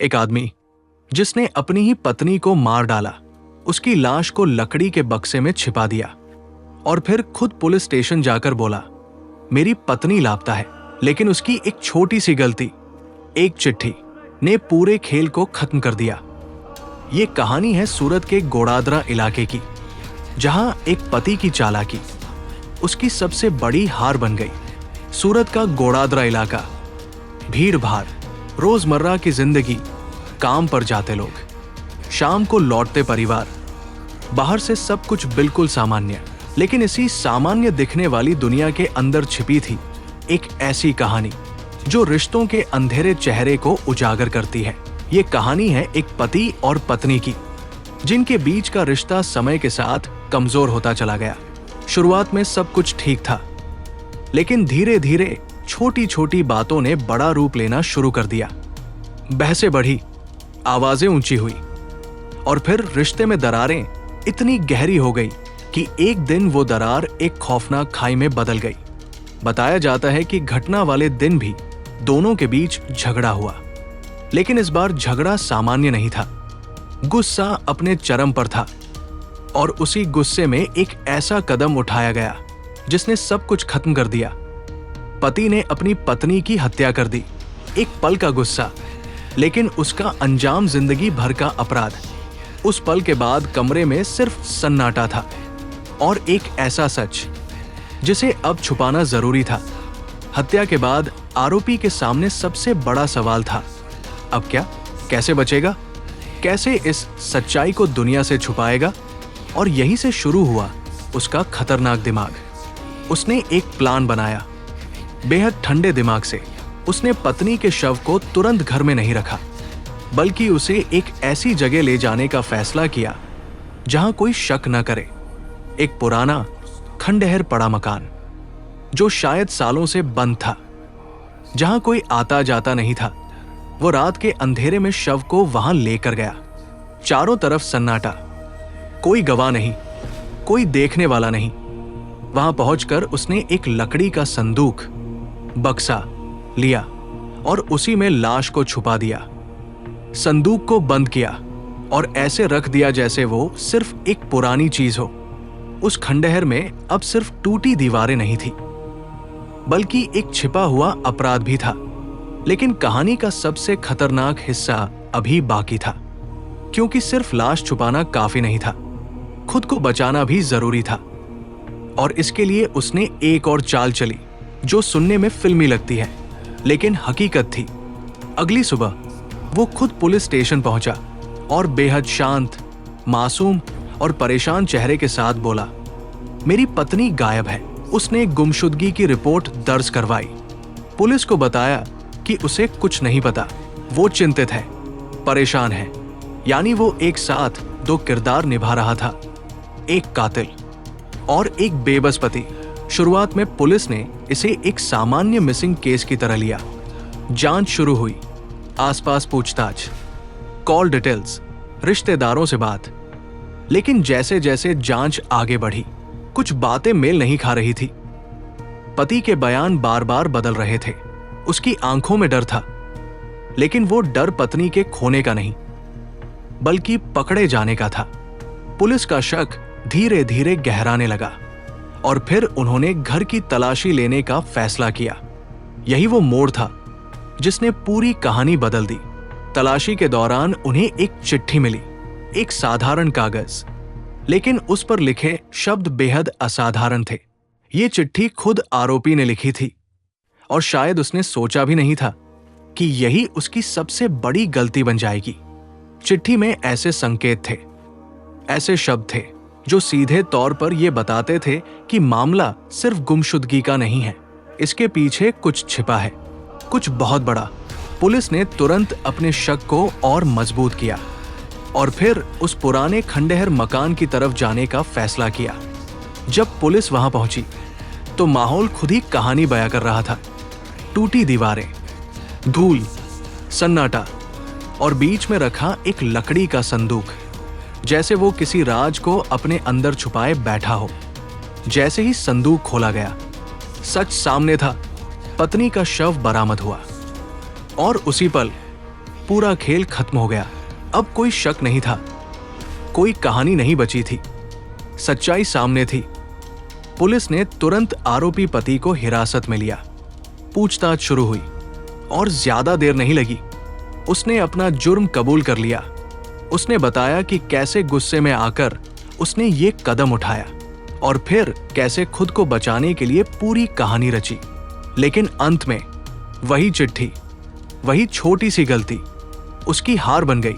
एक आदमी जिसने अपनी ही पत्नी को मार डाला, उसकी लाश को लकड़ी के बक्से में छिपा दिया और फिर खुद पुलिस स्टेशन जाकर बोला, मेरी पत्नी लापता है। लेकिन उसकी एक छोटी सी गलती, एक चिट्ठी ने पूरे खेल को खत्म कर दिया। ये कहानी है सूरत के गोड़ादरा इलाके की, जहां एक पति की चालाकी उसकी सबसे बड़ी हार बन गई। सूरत का गोड़ादरा इलाका, भीड़ भाड़, रोजमर्रा की जिंदगी, काम पर जाते लोग, शाम को लौटते परिवार, बाहर से सब कुछ बिल्कुल सामान्य। लेकिन इसी सामान्य दिखने वाली दुनिया के अंदर छिपी थी एक ऐसी कहानी जो रिश्तों के अंधेरे चेहरे को उजागर करती है। ये कहानी है एक पति और पत्नी की, जिनके बीच का रिश्ता समय के साथ कमजोर होता चला गया। शुरुआत में सब कुछ ठीक था, लेकिन धीरे धीरे छोटी छोटी बातों ने बड़ा रूप लेना शुरू कर दिया। बहसें बढ़ी, आवाजें ऊंची हुई और फिर रिश्ते में दरारें इतनी गहरी हो गई कि एक दिन वो दरार एक खौफनाक खाई में बदल गई। बताया जाता है कि घटना वाले दिन भी दोनों के बीच झगड़ा हुआ, लेकिन इस बार झगड़ा सामान्य नहीं था। गुस्सा अपने चरम पर था और उसी गुस्से में एक ऐसा कदम उठाया गया जिसने सब कुछ खत्म कर दिया। पति ने अपनी पत्नी की हत्या कर दी। एक पल का गुस्सा, लेकिन उसका अंजाम जिंदगी भर का अपराध। उस पल के बाद कमरे में सिर्फ सन्नाटा था और एक ऐसा सच जिसे अब छुपाना जरूरी था। हत्या के बाद आरोपी के सामने सबसे बड़ा सवाल था, अब क्या? कैसे बचेगा? कैसे इस सच्चाई को दुनिया से छुपाएगा? और यहीं से शुरू हुआ उसका खतरनाक दिमाग। उसने एक प्लान बनाया। बेहद ठंडे दिमाग से उसने पत्नी के शव को तुरंत घर में नहीं रखा, बल्कि उसे एक ऐसी जगह ले जाने का फैसला किया जहां कोई शक न करे। एक पुराना खंडहर पड़ा मकान जो शायद सालों से बंद था, जहां कोई आता जाता नहीं था। वो रात के अंधेरे में शव को वहां लेकर गया। चारों तरफ सन्नाटा, कोई गवाह नहीं, कोई देखने वाला नहीं। वहां पहुंचकर उसने एक लकड़ी का संदूक, बक्सा लिया और उसी में लाश को छुपा दिया। संदूक को बंद किया और ऐसे रख दिया जैसे वो सिर्फ एक पुरानी चीज हो। उस खंडहर में अब सिर्फ टूटी दीवारें नहीं थी, बल्कि एक छिपा हुआ अपराध भी था। लेकिन कहानी का सबसे खतरनाक हिस्सा अभी बाकी था, क्योंकि सिर्फ लाश छुपाना काफी नहीं था, खुद को बचाना भी जरूरी था। और इसके लिए उसने एक और चाल चली जो सुनने में फिल्मी लगती है, लेकिन हकीकत थी। अगली सुबह वो खुद पुलिस स्टेशन पहुंचा और बेहद शांत, मासूम और परेशान चेहरे के साथ बोला, मेरी पत्नी गायब है। उसने गुमशुदगी की रिपोर्ट दर्ज करवाई। पुलिस को बताया कि उसे कुछ नहीं पता। वो चिंतित है, परेशान है, यानी वो एक साथ दो किरदार निभा रहा था, एक कातिल और एक बेबस पति। शुरुआत में पुलिस ने इसे एक सामान्य मिसिंग केस की तरह लिया। जांच शुरू हुई, आसपास पूछताछ, कॉल डिटेल्स, रिश्तेदारों से बात। लेकिन जैसे जैसे जांच आगे बढ़ी, कुछ बातें मेल नहीं खा रही थी। पति के बयान बार बार बदल रहे थे। उसकी आंखों में डर था, लेकिन वो डर पत्नी के खोने का नहीं, बल्कि पकड़े जाने का था। पुलिस का शक धीरे धीरे गहराने लगा और फिर उन्होंने घर की तलाशी लेने का फैसला किया। यही वो मोड़ था जिसने पूरी कहानी बदल दी। तलाशी के दौरान उन्हें एक चिट्ठी मिली, एक साधारण कागज, लेकिन उस पर लिखे शब्द बेहद असाधारण थे। ये चिट्ठी खुद आरोपी ने लिखी थी और शायद उसने सोचा भी नहीं था कि यही उसकी सबसे बड़ी गलती बन जाएगी। चिट्ठी में ऐसे संकेत थे, ऐसे शब्द थे जो सीधे तौर पर यह बताते थे कि मामला सिर्फ गुमशुदगी का नहीं है, इसके पीछे कुछ छिपा है, कुछ बहुत बड़ा। पुलिस ने तुरंत अपने शक को और मजबूत किया और फिर उस पुराने खंडहर मकान की तरफ जाने का फैसला किया। जब पुलिस वहां पहुंची तो माहौल खुद ही कहानी बयां कर रहा था। टूटी दीवारें, धूल, सन्नाटा और बीच में रखा एक लकड़ी का संदूक, जैसे वो किसी राज को अपने अंदर छुपाए बैठा हो। जैसे ही संदूक खोला गया, सच सामने था। पत्नी का शव बरामद हुआ और उसी पल पूरा खेल खत्म हो गया। अब कोई शक नहीं था, कोई कहानी नहीं बची थी, सच्चाई सामने थी। पुलिस ने तुरंत आरोपी पति को हिरासत में लिया। पूछताछ शुरू हुई और ज्यादा देर नहीं लगी। उसने अपना जुर्म कबूल कर लिया। उसने बताया कि कैसे गुस्से में आकर उसने ये कदम उठाया और फिर कैसे खुद को बचाने के लिए पूरी कहानी रची। लेकिन अंत में वही चिट्ठी, वही छोटी सी गलती उसकी हार बन गई।